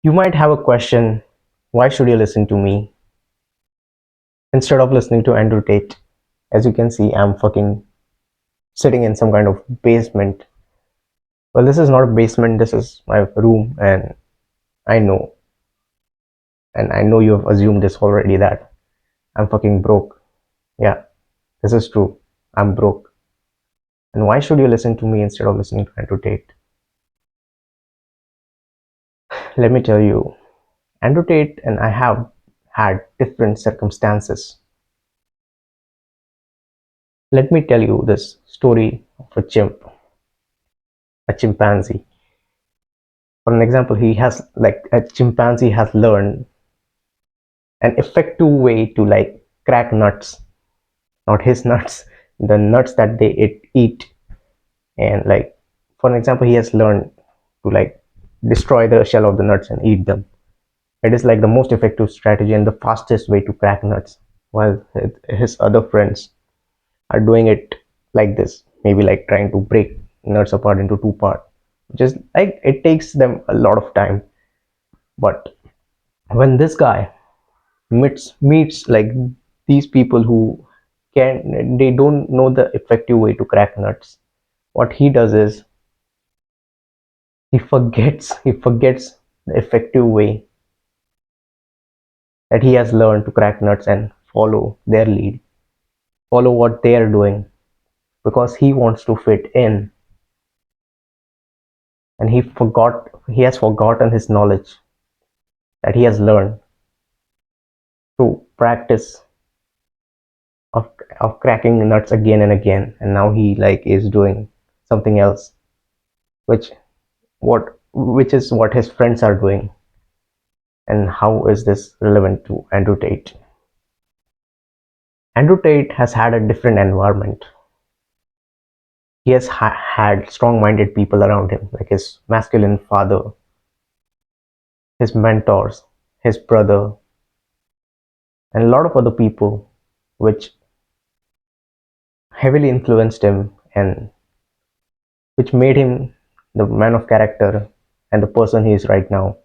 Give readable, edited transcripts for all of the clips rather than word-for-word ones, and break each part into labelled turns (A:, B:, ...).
A: You might have a question, why should you listen to me instead of listening to Andrew Tate? As you can see, I'm fucking sitting in some kind of basement. Well, this is not a basement, this is my room, and I know, and I know you have assumed this already that I'm fucking broke. Yeah, this is true. I'm broke. And why should you listen to me instead of listening to Andrew Tate? Let me tell you, Andrew Tate and I have had different circumstances. Let me tell you this story of a chimp, a chimpanzee. For an example, he has like a chimpanzee has learned an effective way to like crack nuts, not his nuts, the nuts that they eat. And like, for an example, he has learned to like destroy the shell of the nuts and eat them. It is like the most effective strategy and the fastest way to crack nuts, while his other friends are doing it like this, maybe like trying to break nuts apart into two parts. Just like it takes them a lot of time. But when this guy meets like these people who they don't know the effective way to crack nuts, what he does is he forgets the effective way that he has learned to crack nuts and follow their lead, follow what they are doing, because he wants to fit in, and he has forgotten his knowledge that he has learned through practice of cracking nuts again and again, and now he like is doing something else, which which is what his friends are doing. And how is this relevant to Andrew Tate? Andrew Tate has had a different environment. He has had strong-minded people around him, like his masculine father, his mentors, his brother, and a lot of other people, which heavily influenced him and which made him the man of character and the person he is right now.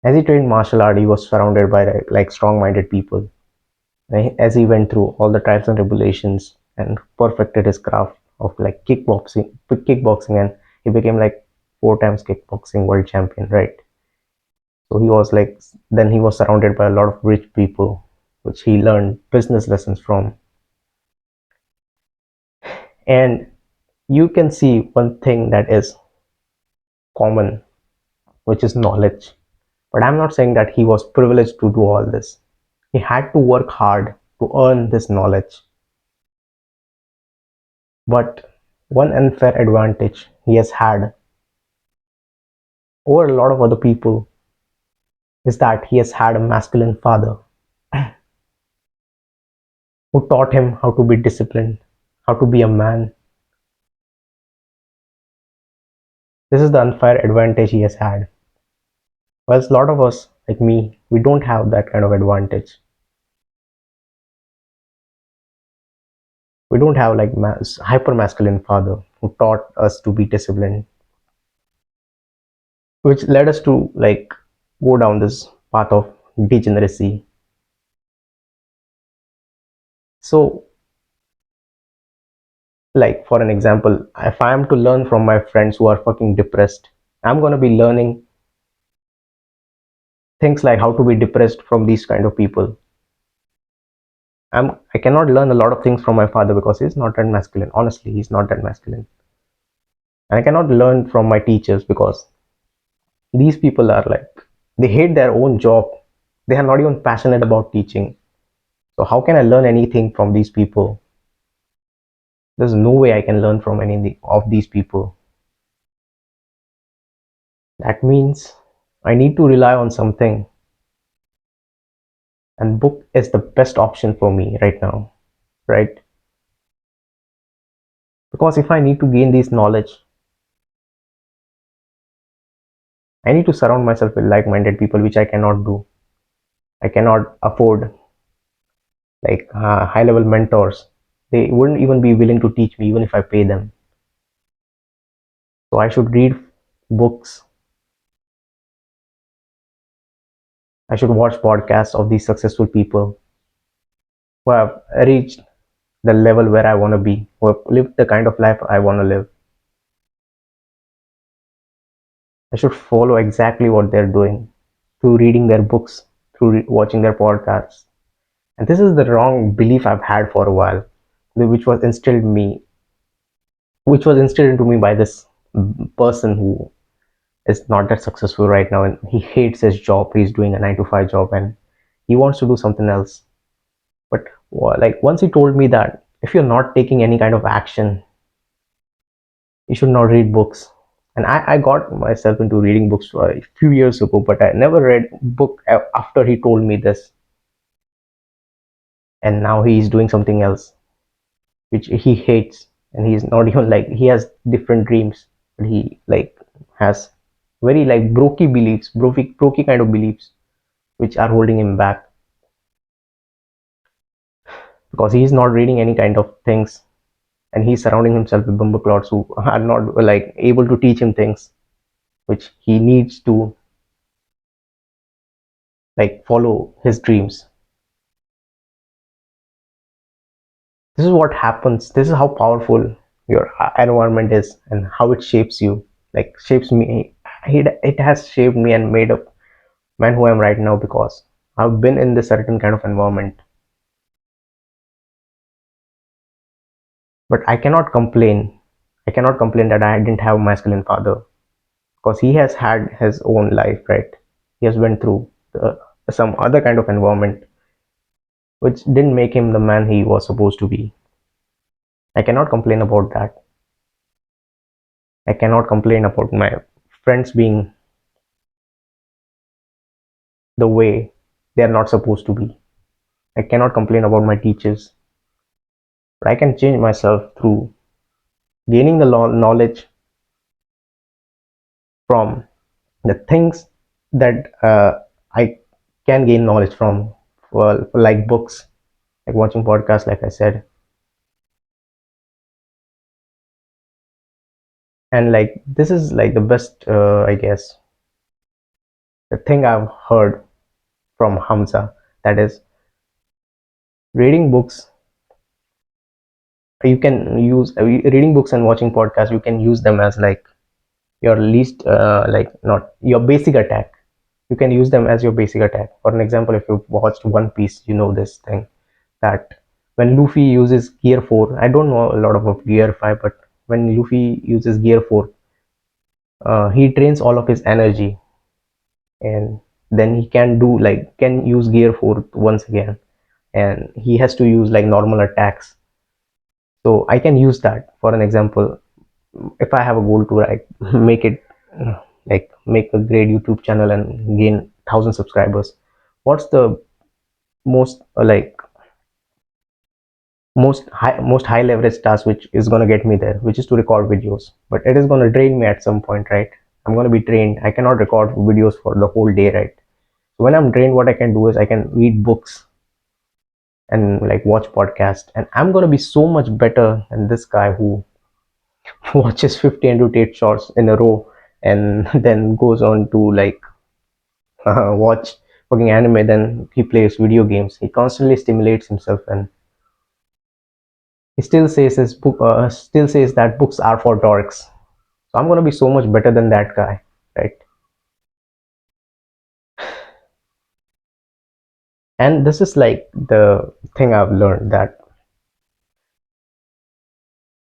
A: As he trained martial art, he was surrounded by like strong-minded people. As he went through all the trials and tribulations and perfected his craft of like kickboxing, and he became like 4 times kickboxing world champion, right? So he was like, then he was surrounded by a lot of rich people, which he learned business lessons from. And you can see one thing that is common, which is knowledge. But I'm not saying that he was privileged to do all this. He had to work hard to earn this knowledge. But one unfair advantage he has had over a lot of other people is that he has had a masculine father who taught him how to be disciplined, how to be a man. This is the unfair advantage he has had. Whereas a lot of us, like me, we don't have that kind of advantage. We don't have like hyper masculine father who taught us to be disciplined, which led us to like go down this path of degeneracy. So, like for an example, if I am to learn from my friends who are fucking depressed, I'm gonna be learning things like how to be depressed from these kind of people. I cannot learn a lot of things from my father because he's not that masculine. Honestly, he's not that masculine. And I cannot learn from my teachers because these people are like, they hate their own job. They are not even passionate about teaching. So how can I learn anything from these people? There's no way I can learn from any of these people. That means I need to rely on something, and book is the best option for me right now, right? Because if I need to gain this knowledge, I need to surround myself with like-minded people, which I cannot do. I cannot afford like high-level mentors. They wouldn't even be willing to teach me even if I pay them. So I should read books I should watch podcasts of these successful people who have reached the level where I want to be, who have lived the kind of life I want to live. I should follow exactly what they're doing through reading their books, through watching their podcasts. And this is the wrong belief I've had for a while, which was instilled into me by this person who is not that successful right now, and he hates his job. He's doing a 9 to 5 job, and he wants to do something else. But like once he told me that if you're not taking any kind of action, you should not read books. And I got myself into reading books a few years ago, but I never read book after he told me this. And now he's doing something else which he hates, and he's not even like, he has different dreams, but he like has very like brokey kind of beliefs which are holding him back, because he's not reading any kind of things, and he's surrounding himself with bumbleclots who are not like able to teach him things which he needs to like follow his dreams. This is what happens. This is how powerful your environment is and how it shapes you. Like shapes me. It has shaped me and made a man who I am right now, because I've been in this certain kind of environment. But I cannot complain. I cannot complain that I didn't have a masculine father, because he has had his own life, right? He has went through some other kind of environment which didn't make him the man he was supposed to be. I cannot complain about that. I cannot complain about my friends being the way they are not supposed to be. I cannot complain about my teachers, but I can change myself through gaining the knowledge from the things that I can gain knowledge from, well, like books, like watching podcasts, like I said, and like this is like the best, I guess, the thing I've heard from Hamza. That is, reading books. You can use reading books and watching podcasts. You can use them as like your least, like not your basic attack. You can use them as your basic attack. For an example, if you've watched One Piece, you know this thing that when Luffy uses Gear 4, I don't know a lot about Gear 5, but when Luffy uses Gear 4, he drains all of his energy, and then he can use Gear 4 once again, and he has to use like normal attacks. So I can use that for an example. If I have a goal to like make it, like make a great YouTube channel and gain 1,000 subscribers, what's the most most high leverage task which is going to get me there, which is to record videos, but it is going to drain me at some point, right? I'm going to be drained. I cannot record videos for the whole day, right? So when I'm drained, what I can do is I can read books and like watch podcasts, and I'm going to be so much better than this guy who watches 50 and 8 shorts in a row and then goes on to like watch fucking anime. Then he plays video games. He constantly stimulates himself, and he still says that books are for dorks. So I'm gonna be so much better than that guy, right? And this is like the thing I've learned, that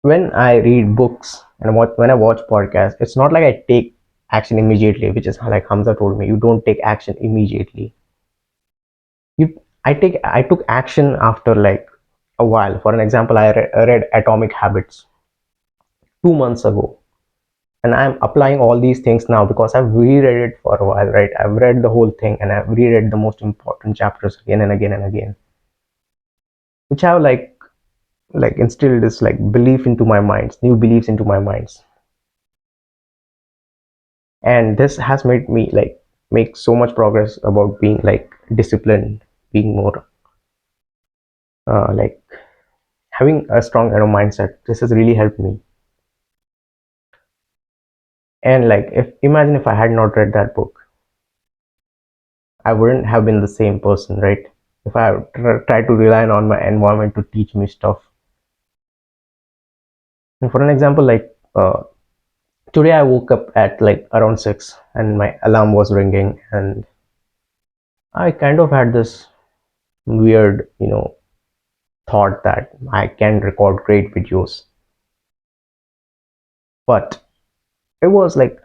A: when I read books and when I watch podcasts, it's not like I take action immediately, which is like Hamza told me, you don't take action immediately. I took action after like a while. For an example, I read Atomic Habits 2 months ago, and I'm applying all these things now because I've reread it for a while, right? I've read the whole thing and I've reread the most important chapters again and again and again, which have like instilled this like belief into my minds, new beliefs into my minds, and this has made me like make so much progress about being like disciplined, being more like having a strong mindset. This has really helped me. And like, if imagine if I had not read that book, I wouldn't have been the same person, right? If I tried to rely on my environment to teach me stuff. And for an example, like today I woke up at like around 6 and my alarm was ringing, and I kind of had this weird, thought that I can record great videos. But it was like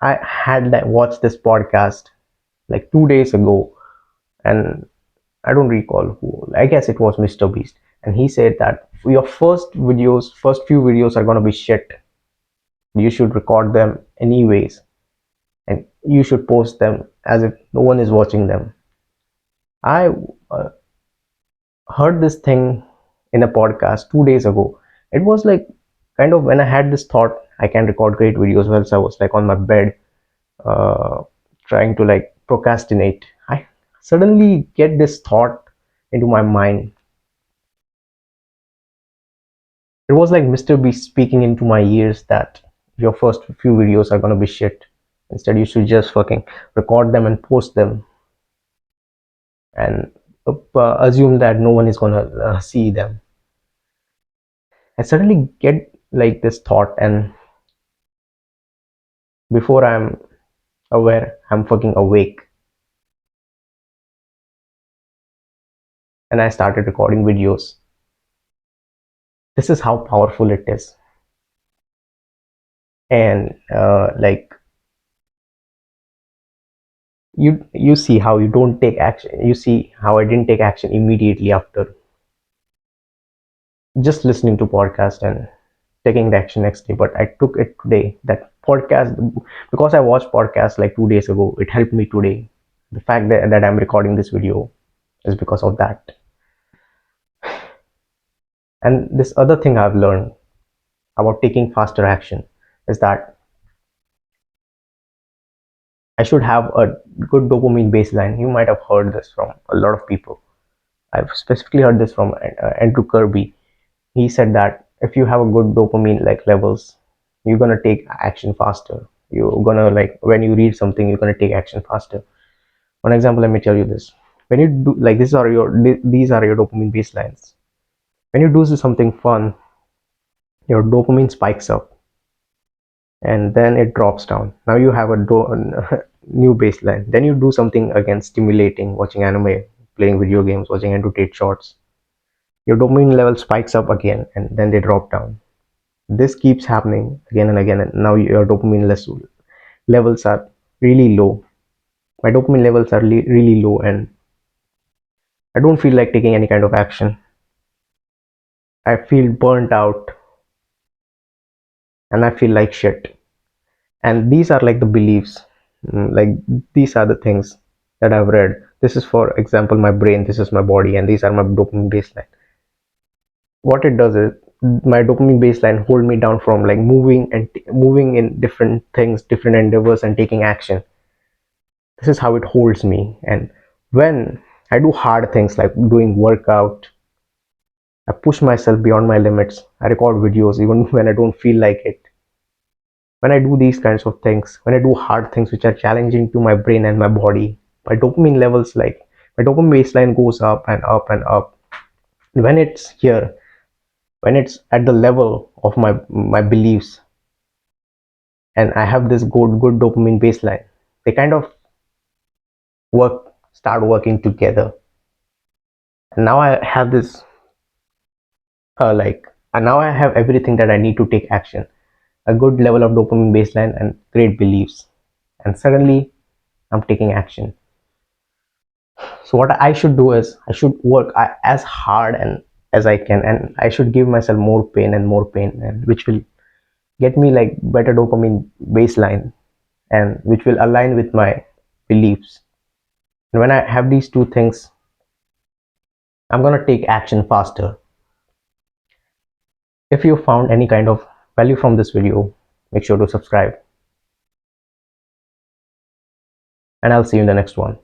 A: I had like watched this podcast like 2 days ago, and I don't recall who. I guess it was Mr. Beast, and he said that your first few videos are gonna be shit. You should record them anyways, and you should post them as if no one is watching them. I uh, heard this thing in a podcast 2 days ago. It was like kind of when I had this thought, I can record great videos whilst I was like on my bed, uh, trying to like procrastinate. I suddenly get this thought into my mind. It was like Mr. Beast speaking into my ears that your first few videos are gonna be shit. Instead, you should just fucking record them and post them, and assume that no one is gonna see them. I suddenly get like this thought, and before I'm aware, I'm fucking awake, and I started recording videos. This is how powerful it is. And like you see how you don't take action. You see how I didn't take action immediately after just listening to podcast and taking the action next day, but I took it today. That podcast, because I watched podcast like 2 days ago, it helped me today. The fact that I'm recording this video is because of that. And this other thing I've learned about taking faster action is that I should have a good dopamine baseline. You might have heard this from a lot of people. I've specifically heard this from Andrew Kirby. He said that if you have a good dopamine like levels, you're gonna take action faster. You're gonna like when you read something, you're gonna take action faster. For example, let me tell you this. When you do like these are your dopamine baselines. When you do something fun, your dopamine spikes up and then it drops down. Now you have a new baseline. Then you do something again stimulating, watching anime, playing video games, watching entertainment shorts. Your dopamine level spikes up again and then they drop down. This keeps happening again and again, and now your dopamine levels are really low. My dopamine levels are really low, and I don't feel like taking any kind of action. I feel burnt out and I feel like shit. And these are like the beliefs, like these are the things that I've read. This is, for example, my brain, this is my body, and these are my dopamine baseline. What it does is my dopamine baseline hold me down from like moving and moving in different things, different endeavors, and taking action. This is how it holds me. And when I do hard things like doing workout, I push myself beyond my limits. I record videos even when I don't feel like it. When I do these kinds of things, when I do hard things which are challenging to my brain and my body, my dopamine levels, like my dopamine baseline goes up and up and up. When it's here, when it's at the level of my beliefs, and I have this good dopamine baseline, they kind of start working together. And now I have this like, and now I have everything that I need to take action. A good level of dopamine baseline and great beliefs, and suddenly I'm taking action. So what I should do is I should work as hard and as I can, and I should give myself more pain and more pain, and which will get me like better dopamine baseline, and which will align with my beliefs. And when I have these two things, I'm gonna take action faster. If you found any kind of value from this video, make sure to subscribe, and I'll see you in the next one.